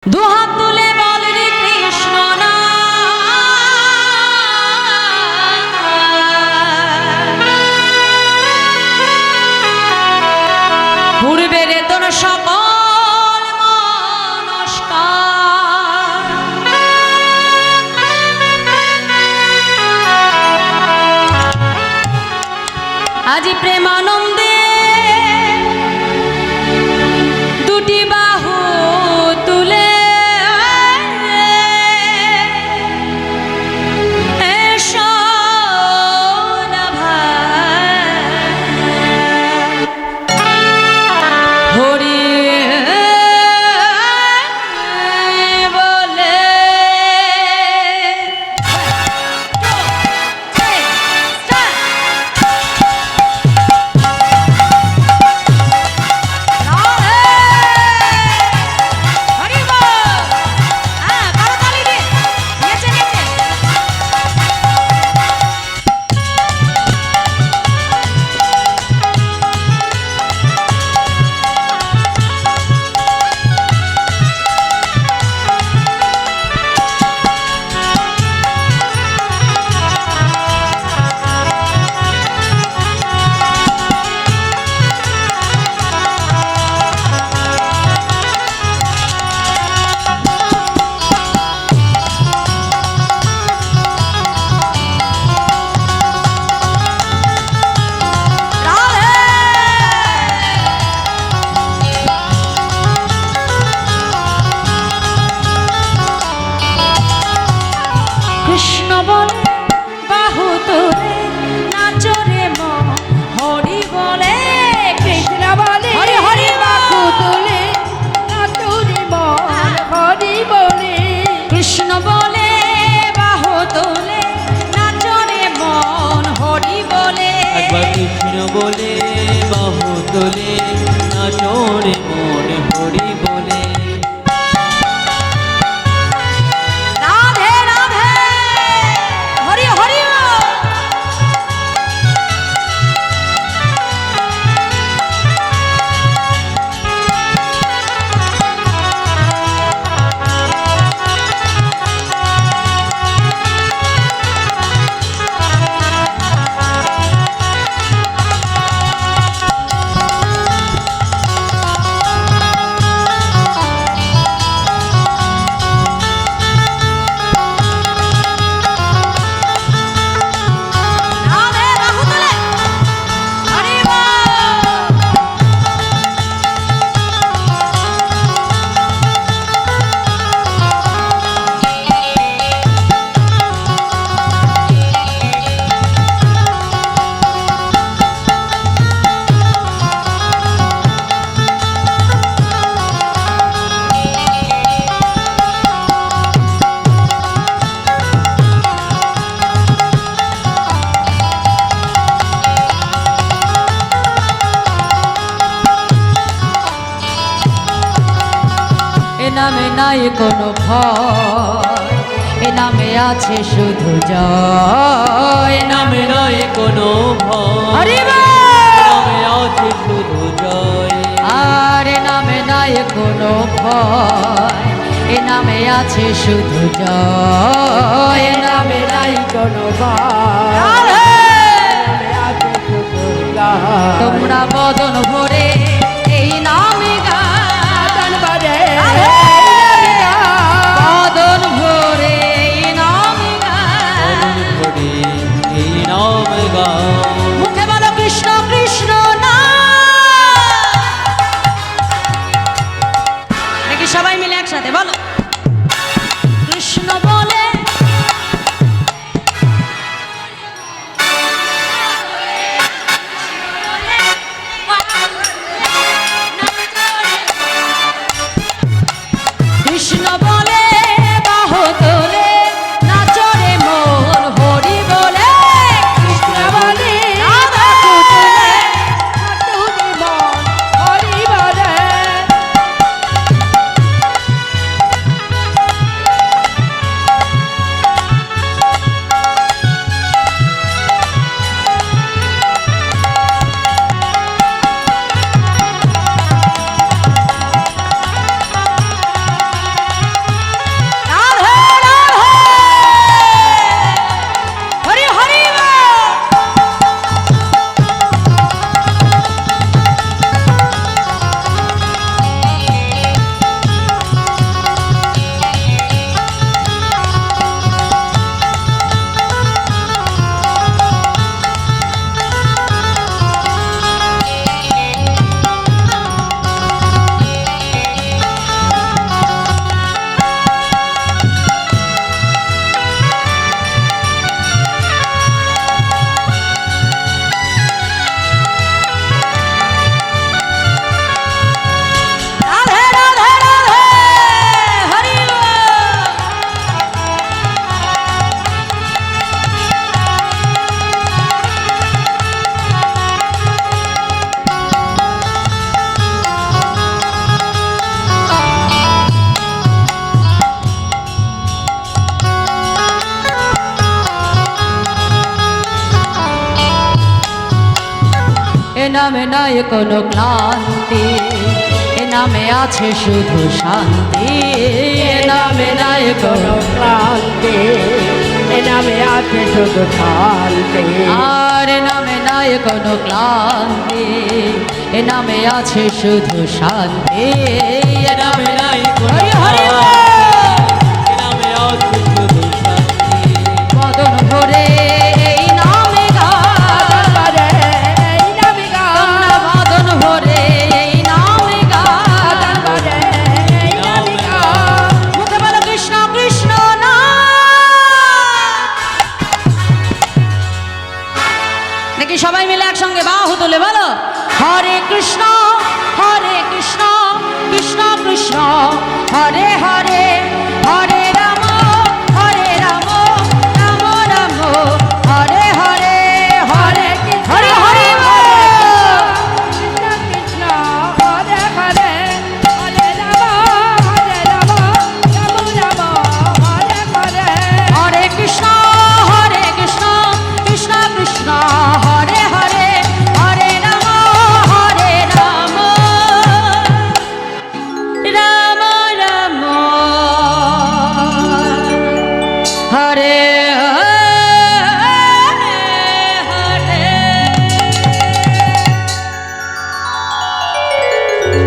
দুহাত তুলে বল রে কৃষ্ণ না পূর্বের তোর সকল মনস্কার আজি প্রেমানন্দে দুটি বাহু তুলে এসো না ভাই হরি বলে কৃষ্ণ বলে বাহু তুলে নাচো রে মন হরি বলে কৃষ্ণ বলে হরি হরি বাহু তুলে নাচো রে মন হরি বলে কৃষ্ণ বলে বাহু তুলে নাচো রে মন হরি বলে একবার কৃষ্ণ বলে বাহু তোলে নাচো রে মন হরি বলে রাধে রাধে হরি হরি রাধে বাহু তুলে হরি বল এ নামে নাই কোনো ভয় এ নামে আছে শুধু জয় এ নামে নয় কোনো ভয় হরি বল নামে আছে শুধু জয় আর এ নামে নাই কোনো ভয় এ নামে আছে শুধু জয় এ নামে নাই কোনো ভয় আছে শুধু গান তোমরা বদন ভরে এই নামে গান বাজে বদন ভরে এই নামে গান হরি এই নাম গাও মুখে বলো কৃষ্ণ কৃষ্ণ না দেখি সবাই মিলে একসাথে বলো কৃষ্ণ বলে কৃষ্ণ বলে বাহু তোলে নাচো রে মন হরি বলে কৃষ্ণ বলে রাধা বাহু তুলে নাচো রে মন হরি বলে নামে নাই কোনো ক্লান্তি এ নামে আছে শুধু শান্তি এ নামে নাই কোনো ক্লান্তি এ নামে আছে শুধু শান্তি আর এ নামে নাই কোনো ক্লান্তি এ নামে আছে শুধু শান্তি এ নামে নাই কোনো হরি হরি